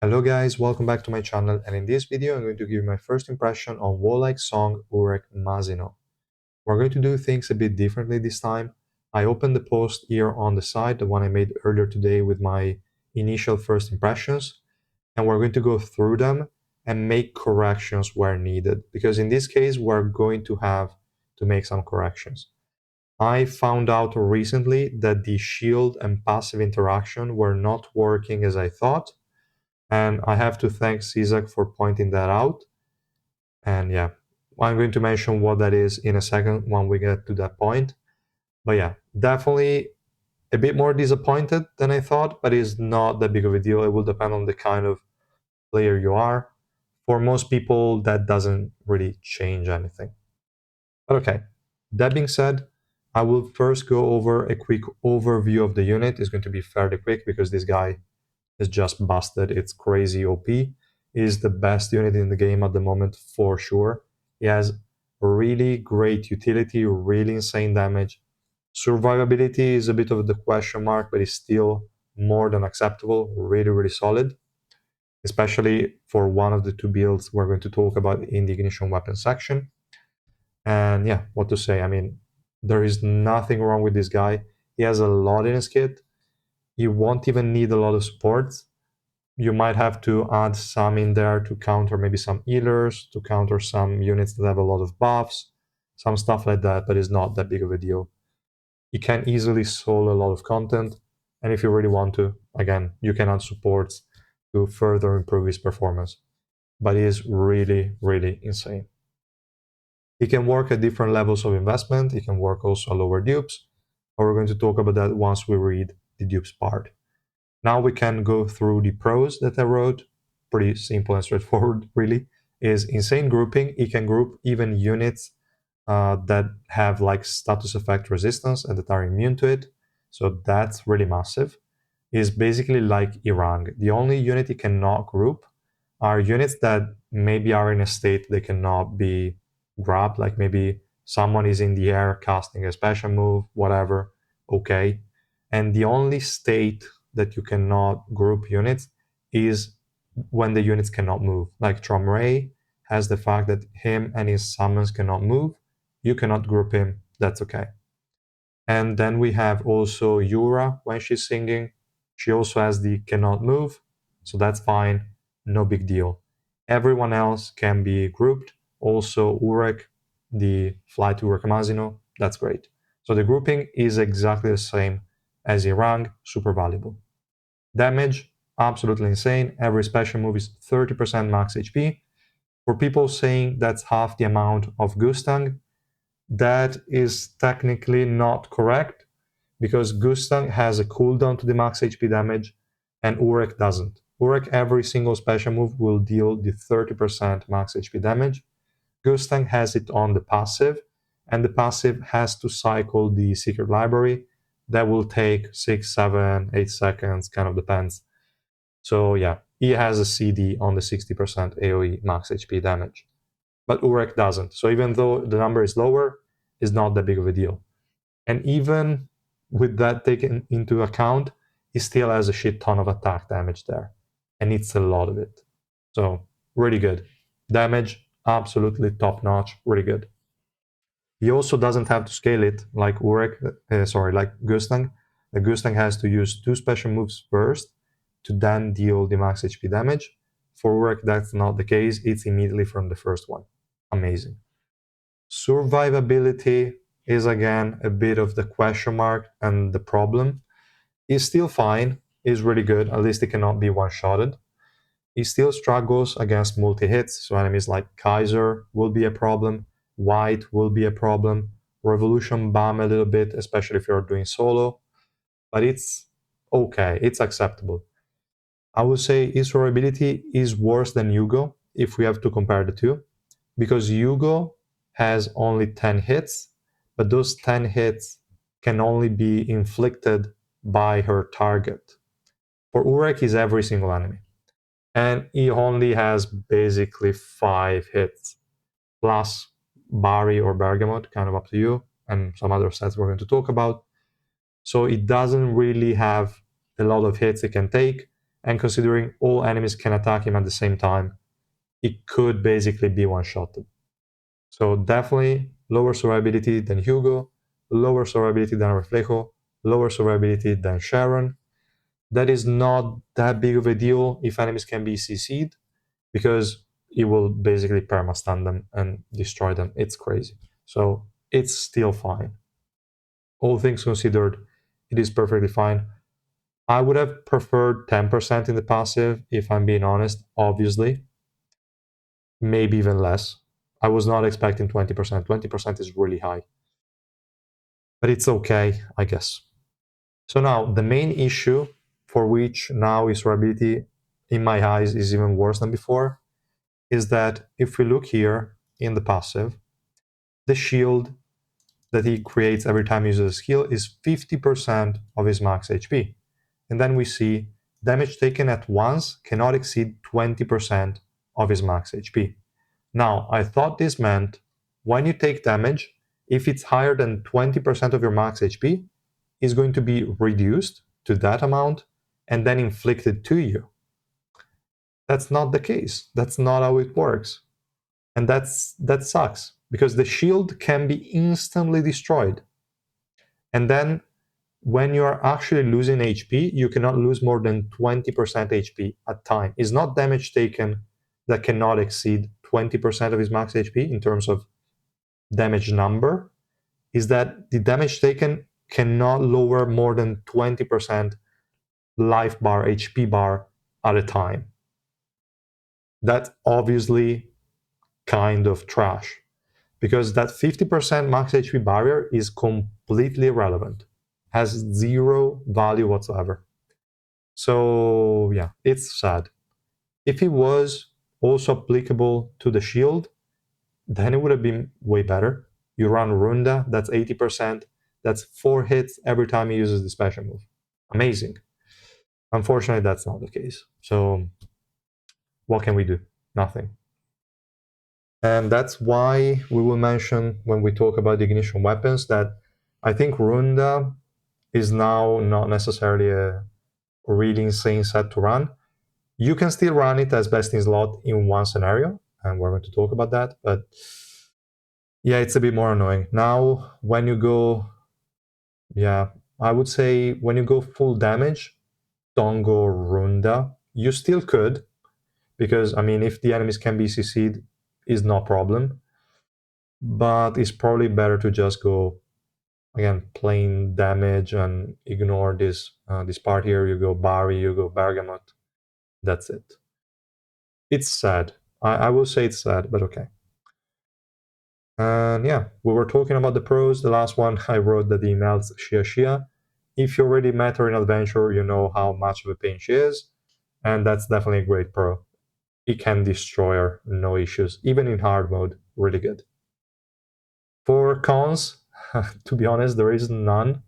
Hello guys, welcome back to my channel, and in this video I'm going to give you my first impression on Wolhaiksong Urek Mazino. We're going to do things a bit differently this time. I opened the post here on the side, the one I made earlier today with my initial first impressions, and we're going to go through them and make corrections where needed, because in this case we're going to have to make some corrections. I found out recently that the shield and passive interaction were not working as I thought, and I have to thank Sysaak for pointing that out. And yeah, I'm going to mention what that is in a second when we get to that point. But yeah, definitely a bit more disappointed than I thought, but it's not that big of a deal. It will depend on the kind of player you are. For most people, that doesn't really change anything. But okay, that being said, I will first go over a quick overview of the unit. It's going to be fairly quick because this guy is just busted. It's crazy OP. Is the best unit in the game at the moment for sure. He has really great utility, really insane damage. Survivability is a bit of the question mark, but it's still more than acceptable. Really, really solid, especially for one of the two builds we're going to talk about in the ignition weapon section. And yeah, what to say? I mean, there is nothing wrong with this guy. He has a lot in his kit. You won't even need a lot of supports. You might have to add some in there to counter maybe some healers, to counter some units that have a lot of buffs, some stuff like that, but it's not that big of a deal. You can easily solo a lot of content, and if you really want to, again, you can add supports to further improve his performance. But it is really, really insane. He can work at different levels of investment. He can work also at lower dupes, but we're going to talk about that once we read the dupes part. Now we can go through the pros that I wrote. Pretty simple and straightforward, really. Is insane grouping. It can group even units that have like status effect resistance and that are immune to it. So that's really massive. Is basically like Irang. The only unit it cannot group are units that maybe are in a state they cannot be grabbed, like maybe someone is in the air casting a special move, whatever, okay. And the only state that you cannot group units is when the units cannot move. Like Tromray has the fact that him and his summons cannot move. You cannot group him, that's okay. And then we have also Yura when she's singing. She also has the cannot move, so that's fine, no big deal. Everyone else can be grouped. Also Urek, the flight Urek Mazino, that's great. So the grouping is exactly the same as Irang, super valuable. Damage, absolutely insane. Every special move is 30% max HP. For people saying that's half the amount of Gustang, that is technically not correct because Gustang has a cooldown to the max HP damage and Urek doesn't. Urek, every single special move will deal the 30% max HP damage. Gustang has it on the passive, and the passive has to cycle the secret library. That will take 6, 7, 8 seconds, kind of depends. So yeah, he has a CD on the 60% AoE max HP damage. But Urek doesn't. So even though the number is lower, it's not that big of a deal. And even with that taken into account, he still has a shit ton of attack damage there. And it's a lot of it. So really good. Damage, absolutely top notch, really good. He also doesn't have to scale it like like Gustang. The Gustang has to use 2 special moves first to then deal the max HP damage. For Urek, that's not the case. It's immediately from the first one. Amazing. Survivability is again a bit of the question mark and the problem. He's still fine, he's really good, at least he cannot be one-shotted. He still struggles against multi-hits, so enemies like Kaiser will be a problem, White will be a problem, Revolution Bomb a little bit, especially if you're doing solo, but it's okay, it's acceptable. I would say his survivability is worse than Yugo if we have to compare the two, because Yugo has only 10 hits, but those 10 hits can only be inflicted by her target. For Urek is every single enemy, and he only has basically 5 hits, plus Bari or Bergamot, kind of up to you, and some other sets we're going to talk about. So it doesn't really have a lot of hits it can take, and considering all enemies can attack him at the same time, it could basically be one-shotted. So definitely lower survivability than Hugo, lower survivability than Reflejo, lower survivability than Sharon. That is not that big of a deal if enemies can be CC'd, because it will basically perma-stun them and destroy them. It's crazy. So it's still fine. All things considered, it is perfectly fine. I would have preferred 10% in the passive, if I'm being honest, obviously. Maybe even less. I was not expecting 20%. 20% is really high. But it's okay, I guess. So now, the main issue for which now his durability, in my eyes, is even worse than before, is that if we look here in the passive, the shield that he creates every time he uses a skill is 50% of his max HP. And then we see damage taken at once cannot exceed 20% of his max HP. Now, I thought this meant when you take damage, if it's higher than 20% of your max HP, it's going to be reduced to that amount and then inflicted to you. That's not the case. That's not how it works. And that sucks, because the shield can be instantly destroyed. And then when you are actually losing HP, you cannot lose more than 20% HP at time. It's not damage taken that cannot exceed 20% of his max HP in terms of damage number, is that the damage taken cannot lower more than 20% life bar, HP bar at a time. That's obviously kind of trash, because that 50% max HP barrier is completely irrelevant, has zero value whatsoever. So yeah, it's sad. If it was also applicable to the shield, then it would have been way better. You run Runda, that's 80%, that's 4 hits every time he uses the special move. Amazing. Unfortunately, that's not the case. So what can we do? Nothing. And that's why we will mention when we talk about the ignition weapons that I think Runda is now not necessarily a really insane set to run. You can still run it as best in slot in one scenario, and we're going to talk about that, but yeah, it's a bit more annoying. Now, when you go, yeah, I would say when you go full damage, don't go Runda. You still could, because, I mean, if the enemies can be CC'd, is no problem. But it's probably better to just go, again, plain damage and ignore this part here. You go Bari, you go Bergamot. That's it. It's sad. I will say it's sad, but okay. And yeah, we were talking about the pros. The last one, I wrote that he melts Shia. If you already met her in Adventure, you know how much of a pain she is. And that's definitely a great pro. It can destroy her, no issues. Even in hard mode, really good. For cons, to be honest, there is none.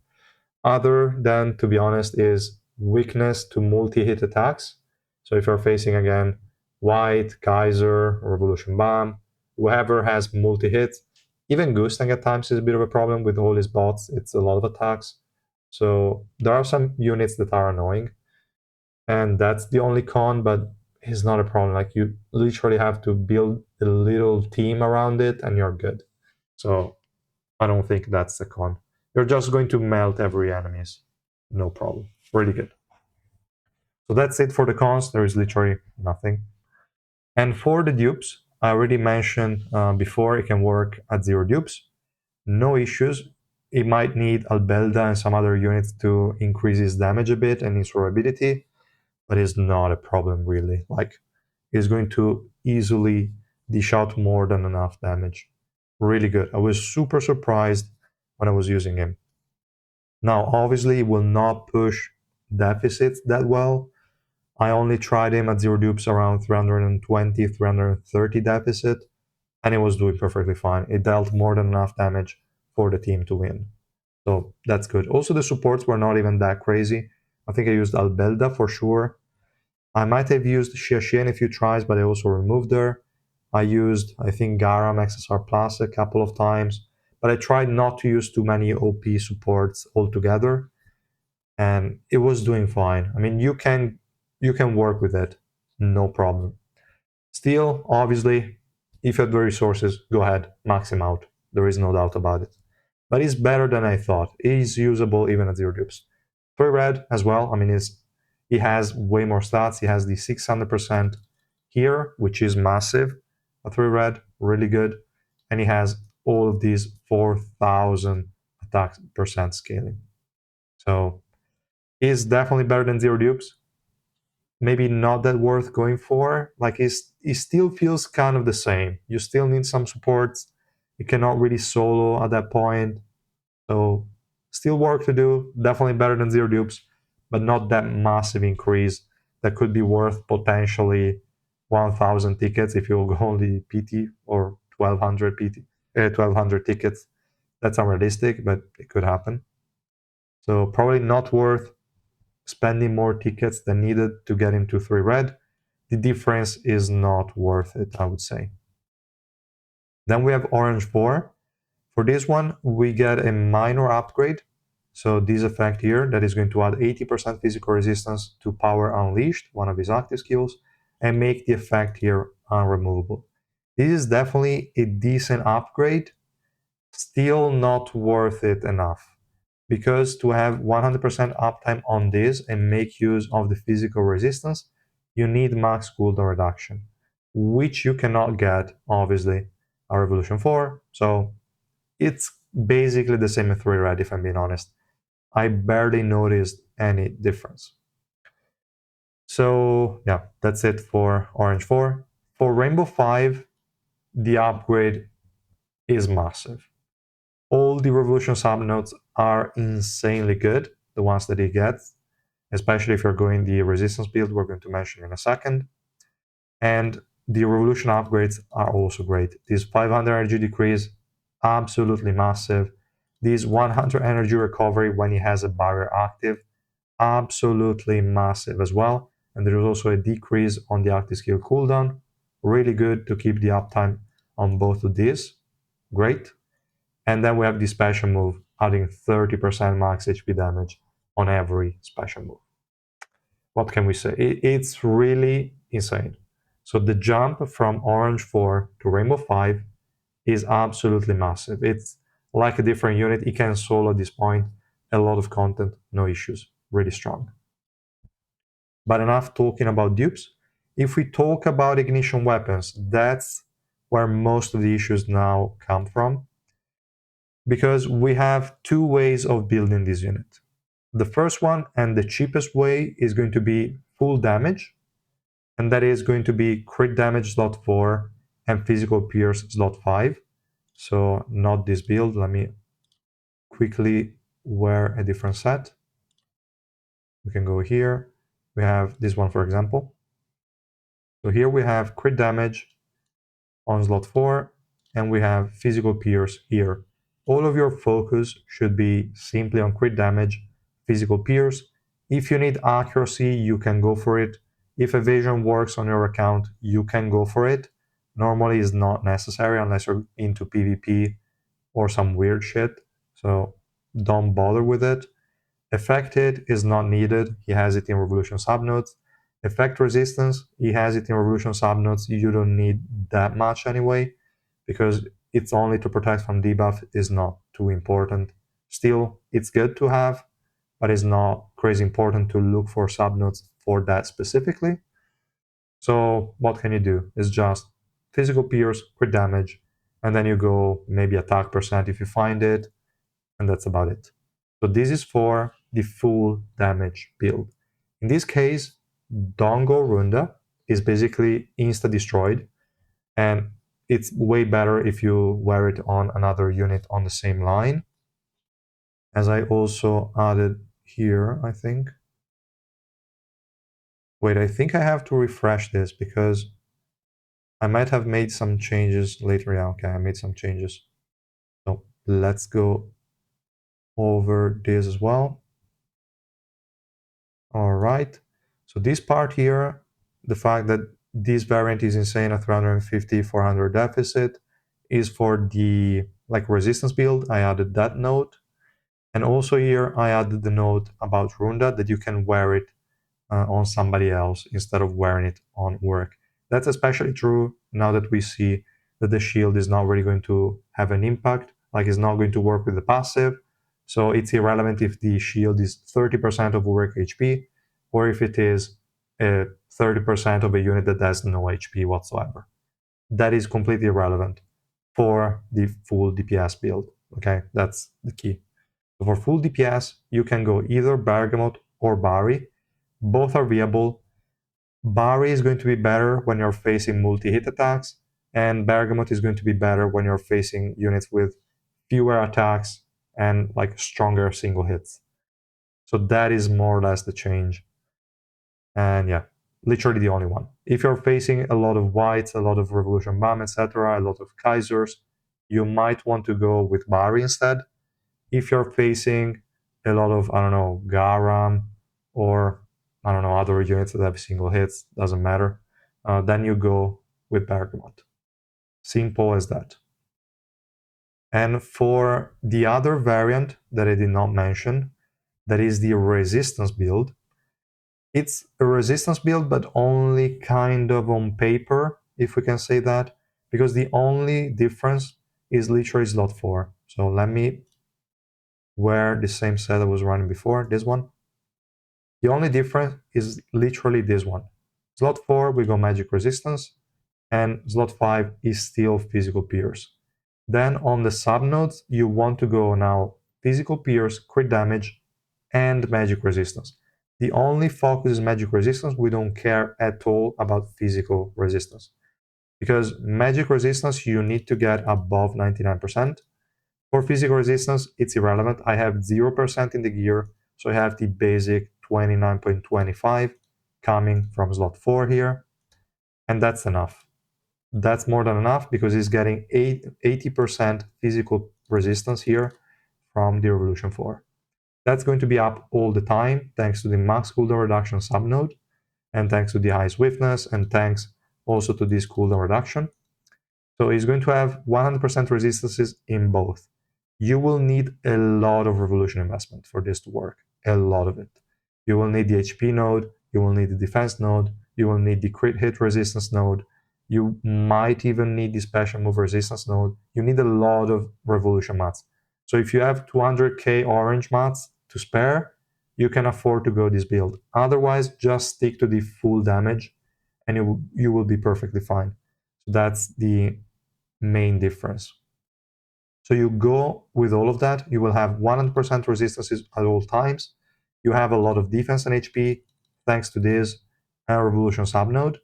Other than, to be honest, is weakness to multi-hit attacks. So if you're facing, again, White, Kaiser, Revolution Bomb, whoever has multi-hits, even Gustang at times is a bit of a problem with all his bots. It's a lot of attacks. So there are some units that are annoying. And that's the only con, but it's not a problem. Like, you literally have to build a little team around it and you're good. So I don't think that's a con. You're just going to melt every enemies. No problem. Really good. So that's it for the cons. There is literally nothing. And for the dupes, I already mentioned before, it can work at 0 dupes. No issues. It might need Albelda and some other units to increase his damage a bit and his durability, but it's not a problem really. Like, he's going to easily dish out more than enough damage. Really good. I was super surprised when I was using him. Now, obviously, it will not push deficits that well. I only tried him at 0 dupes around 320, 330 deficit, and it was doing perfectly fine. It dealt more than enough damage for the team to win. So that's good. Also, the supports were not even that crazy. I think I used Albelda for sure. I might have used Xiaxian a few tries, but I also removed her. I used, I think, Garam XSR Plus a couple of times, but I tried not to use too many OP supports altogether, and it was doing fine. I mean, you can you can work with it, no problem. Still, obviously, if you have the resources, go ahead, max him out. There is no doubt about it. But it's better than I thought. It's usable even at 0 dupes. 3 red as well. I mean, he has way more stats. He has the 600% here, which is massive. A 3 red, really good. And he has all of these 4,000 attack percent scaling. So he's definitely better than 0 dupes. Maybe not that worth going for. Like it still feels kind of the same. You still need some supports. You cannot really solo at that point. So still work to do. Definitely better than 0 dupes, but not that massive increase that could be worth potentially 1,000 tickets if you go only PT or 1,200 PT, 1,200 tickets. That's unrealistic, but it could happen. So probably not worth spending more tickets than needed to get into 3 red. The difference is not worth it, I would say. Then we have orange 4. For this one, we get a minor upgrade. So this effect here that is going to add 80% physical resistance to Power Unleashed, one of his active skills, and make the effect here unremovable. This is definitely a decent upgrade, still not worth it enough. Because to have 100% uptime on this and make use of the physical resistance, you need max cooldown reduction, which you cannot get, obviously, on Revolution 4. So it's basically the same as 3 red, if I'm being honest. I barely noticed any difference. So yeah, that's it for Orange 4. For Rainbow 5, the upgrade is massive. All the Revolution subnodes are insanely good, the ones that he gets, especially if you're going the resistance build we're going to mention in a second. And the Revolution upgrades are also great. This 500 energy decrease, absolutely massive. This 100 energy recovery when he has a barrier active, absolutely massive as well. And there is also a decrease on the active skill cooldown. Really good to keep the uptime on both of these. Great. And then we have the special move, adding 30% max HP damage on every special move. What can we say? It's really insane. So the jump from Orange 4 to Rainbow 5 is absolutely massive. It's like a different unit. It can solo at this point. A lot of content, no issues. Really strong. But enough talking about dupes. If we talk about ignition weapons, that's where most of the issues now come from. Because we have two ways of building this unit. The first one and the cheapest way is going to be full damage, and that is going to be crit damage slot 4 and physical pierce slot 5. So not this build. Let me quickly wear a different set. We can go here. We have this one, for example. So here we have crit damage on slot 4, and we have physical pierce here. All of your focus should be simply on crit damage, physical pierce. If you need accuracy, you can go for it. If evasion works on your account, you can go for it. Normally it's not necessary unless you're into PvP or some weird shit. So don't bother with it. Affected is not needed. He has it in Revolution subnodes. Effect resistance, he has it in Revolution subnodes. You don't need that much anyway, because it's only to protect from debuff is not too important. Still, it's good to have, but it's not crazy important to look for subnodes for that specifically. So what can you do? It's just physical pierce, crit damage, and then you go maybe attack percent if you find it, and that's about it. So this is for the full damage build. In this case, Dongo Runda is basically insta-destroyed, and it's way better if you wear it on another unit on the same line. As I also added here, I think. Wait, I think I have to refresh this because I might have made some changes later. Yeah, okay, I made some changes. So let's go over this as well. All right. So this part here, the fact that this variant is insane at 350, 400 deficit is for the resistance build. I added that note. And also here I added the note about Runda that you can wear it on somebody else instead of wearing it on Urek. That's especially true now that we see that the shield is not really going to have an impact, like it's not going to work with the passive. So it's irrelevant if the shield is 30% of Urek HP or if it is 30% of a unit that has no HP whatsoever. That is completely irrelevant for the full DPS build. Okay, that's the key. So for full DPS, you can go either Bergamot or Bari. Both are viable. Bari is going to be better when you're facing multi-hit attacks, and Bergamot is going to be better when you're facing units with fewer attacks and like stronger single hits. So that is more or less the change. And yeah, literally the only one. If you're facing a lot of whites, a lot of Revolution Bomb, etc., a lot of Kaisers, you might want to go with Bari instead. If you're facing a lot of, I don't know, Garam or, I don't know, other units that have single hits, doesn't matter, then you go with Bergamot. Simple as that. And for the other variant that I did not mention, that is the resistance build, it's a resistance build, but only kind of on paper, if we can say that, because the only difference is literally slot 4. So let me wear the same set I was running before, this one. The only difference is literally this one. Slot 4, we go magic resistance, and slot 5 is still physical pierce. Then on the subnodes, you want to go now physical pierce, crit damage, and magic resistance. The only focus is magic resistance. We don't care at all about physical resistance. Because magic resistance, you need to get above 99%. For physical resistance, it's irrelevant. I have 0% in the gear, so I have the basic 29.25 coming from slot 4 here, and that's enough. That's more than enough because he's getting 80% physical resistance here from the Revolution 4. That's going to be up all the time thanks to the max cooldown reduction subnode, and thanks to the high swiftness, and thanks also to this cooldown reduction. So he's going to have 100% resistances in both. You will need a lot of revolution investment for this to work, a lot of it. You will need the HP node, you will need the defense node, you will need the crit hit resistance node, you might even need the special move resistance node. You need a lot of revolution mats. So if you have 200k orange mats to spare, you can afford to go this build. Otherwise, just stick to the full damage and you will be perfectly fine. So that's the main difference. So you go with all of that, you will have 100% resistances at all times. You have a lot of defense and HP thanks to this Revolution subnode.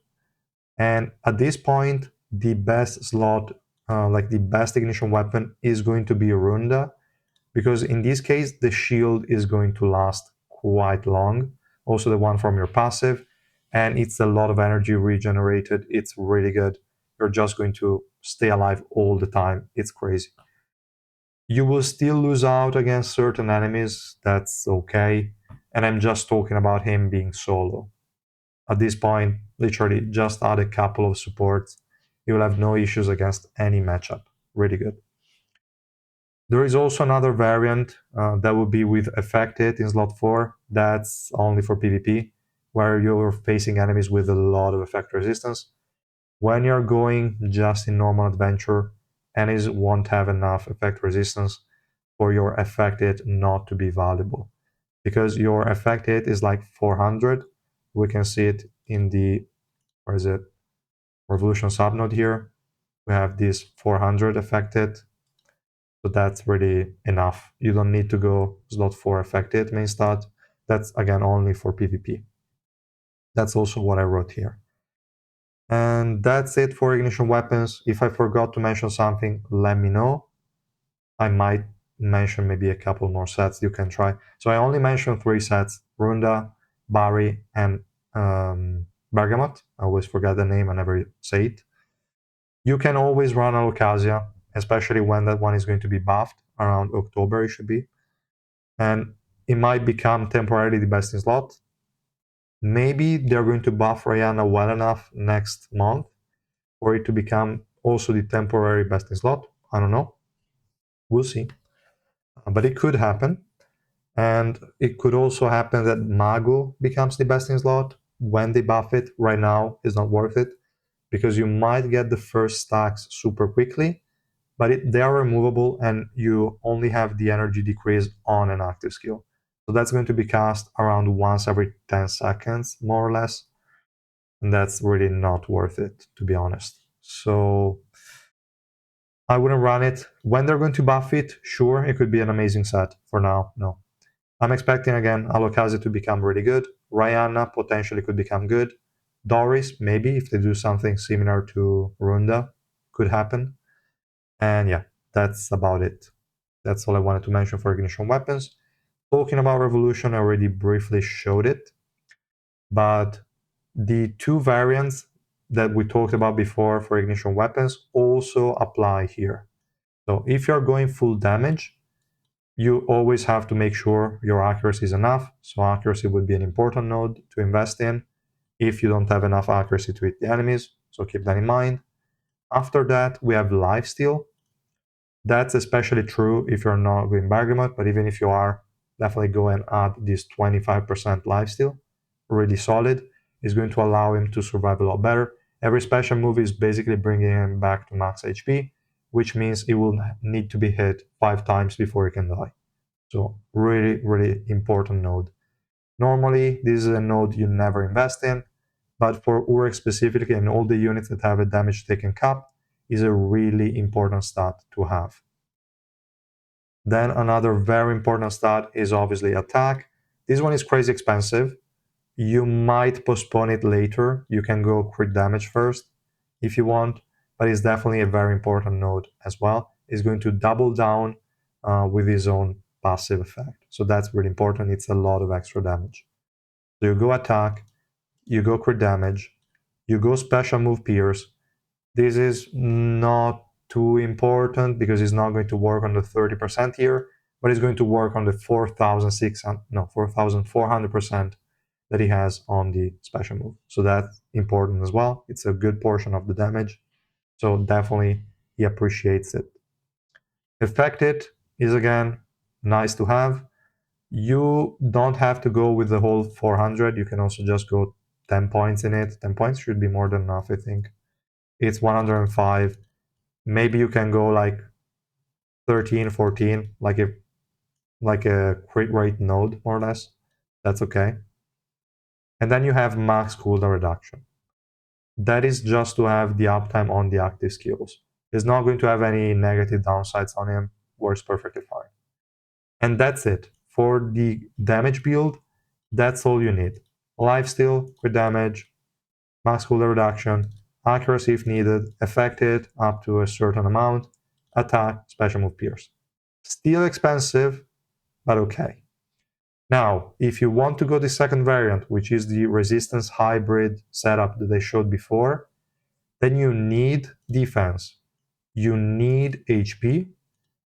And at this point, the best slot, like the best ignition weapon, is going to be Runda, because in this case, the shield is going to last quite long. Also, the one from your passive, and it's a lot of energy regenerated. It's really good. You're just going to stay alive all the time. It's crazy. You will still lose out against certain enemies, that's okay. And I'm just talking about him being solo. At this point, literally just add a couple of supports. You will have no issues against any matchup. Really good. There is also another variant that will be with Affected in slot 4. That's only for PvP, where you're facing enemies with a lot of effect resistance. When you're going just in normal adventure, enemies won't have enough effect resistance for your Affected not to be valuable. Because your Affected is like 400. We can see it in the, where is it? Revolution subnode here. We have this 400 Affected. So that's really enough. You don't need to go slot 4 Affected main stat. That's again only for PvP. That's also what I wrote here. And that's it for ignition weapons. If I forgot to mention something, let me know. I might mention maybe a couple more sets you can try. So I only mentioned 3 sets: Runda, Bari, and Bergamot. I always forget the name, I never say it. You can always run Alocasia, especially when that one is going to be buffed. Around October it should be. And it might become temporarily the best in slot. Maybe they're going to buff Rihanna well enough next month for it to become also the temporary best in slot. I don't know. We'll see. But it could happen. And it could also happen that Mago becomes the best in slot when they buff it. Right now is not worth it because you might get the first stacks super quickly, but they are removable and you only have the energy decrease on an active skill. So that's going to be cast around once every 10 seconds, more or less. And that's really not worth it, to be honest. So I wouldn't run it. When they're going to buff it, sure, it could be an amazing set. For now, no. I'm expecting again Alokazi to become really good. Rihanna potentially could become good. Doris, maybe, if they do something similar to Runda, could happen. And yeah, that's about it. That's all I wanted to mention for ignition weapons. Talking about Revolution, I already briefly showed it, but the two variants that we talked about before for ignition weapons also apply here. So if you're going full damage, you always have to make sure your accuracy is enough. So accuracy would be an important node to invest in if you don't have enough accuracy to hit the enemies. So keep that in mind. After that, we have lifesteal. That's especially true if you're not going Bergamot, but even if you are, definitely go and add this 25% lifesteal. Really solid. It's going to allow him to survive a lot better. Every special move is basically bringing him back to max HP, which means it will need to be hit 5 times before he can die. So really, really important node. Normally, this is a node you never invest in, but for Urek specifically and all the units that have a damage taken cap, is a really important stat to have. Then another very important stat is obviously attack. This one is crazy expensive. You might postpone it later. You can go crit damage first if you want, but it's definitely a very important node as well. It's going to double down with his own passive effect. So that's really important. It's a lot of extra damage. So you go attack, you go crit damage, you go special move pierce. This is not too important because it's not going to work on the 30% here, but it's going to work on the 4,600, no, 4,400% that he has on the special move. So that's important as well. It's a good portion of the damage. So definitely he appreciates it. Affected is again nice to have. You don't have to go with the whole 400. You can also just go 10 points in it. 10 points should be more than enough, I think. It's 105. Maybe you can go like 13, 14, like a crit rate node, more or less. That's okay. And then you have max cooldown reduction. That is just to have the uptime on the active skills. It's not going to have any negative downsides on him. Works perfectly fine. And that's it. For the damage build, that's all you need. Lifesteal, crit damage, max cooldown reduction, accuracy if needed, affected up to a certain amount, attack, special move pierce. Still expensive, but okay. Now, if you want to go the second variant, which is the resistance hybrid setup that I showed before, then you need defense, you need HP,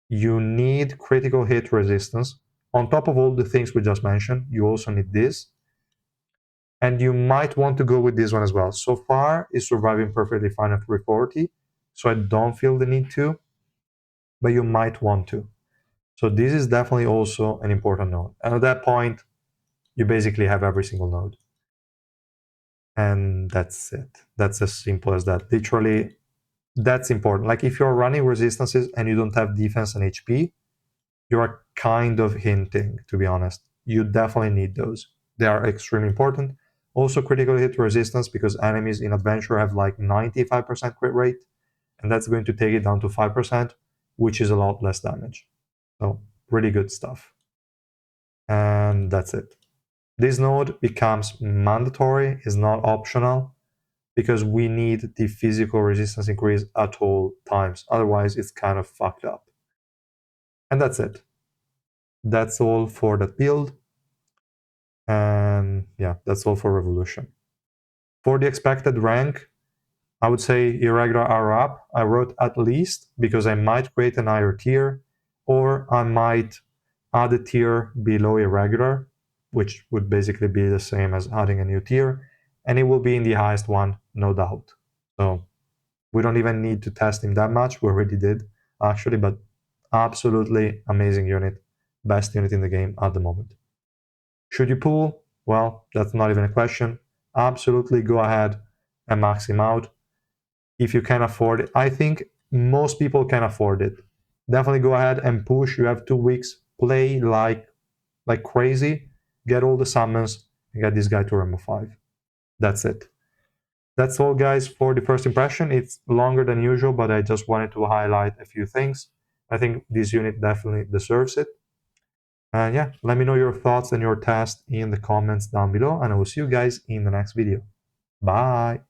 you need critical hit resistance. On top of all the things we just mentioned, you also need this. And you might want to go with this one as well. So far, it's surviving perfectly fine at 340, so I don't feel the need to, but you might want to. So this is definitely also an important node. And at that point, you basically have every single node. And that's it. That's as simple as that. Literally, that's important. Like if you're running resistances and you don't have defense and HP, you are kind of hinting, to be honest. You definitely need those. They are extremely important. Also critical hit resistance because enemies in adventure have like 95% crit rate, and that's going to take it down to 5%, which is a lot less damage. So pretty good stuff. And that's it. This node becomes mandatory, is not optional, because we need the physical resistance increase at all times. Otherwise, it's kind of fucked up. And that's it. That's all for that build. And yeah, that's all for Revolution. For the expected rank, I would say irregular are up. I wrote at least because I might create an higher tier, or I might add a tier below irregular, which would basically be the same as adding a new tier, and it will be in the highest one, no doubt. So we don't even need to test him that much. We already did, actually, but absolutely amazing unit. best unit in the game at the moment. Should you pull? Well, that's not even a question. Absolutely go ahead and max him out if you can afford it. I think most people can afford it. Definitely go ahead and push. You have 2 weeks. Play like crazy. Get all the summons and get this guy to Realm of 5. That's it. That's all, guys, for the first impression. It's longer than usual, but I just wanted to highlight a few things. I think this unit definitely deserves it. And yeah, let me know your thoughts and your test in the comments down below, and I will see you guys in the next video. Bye!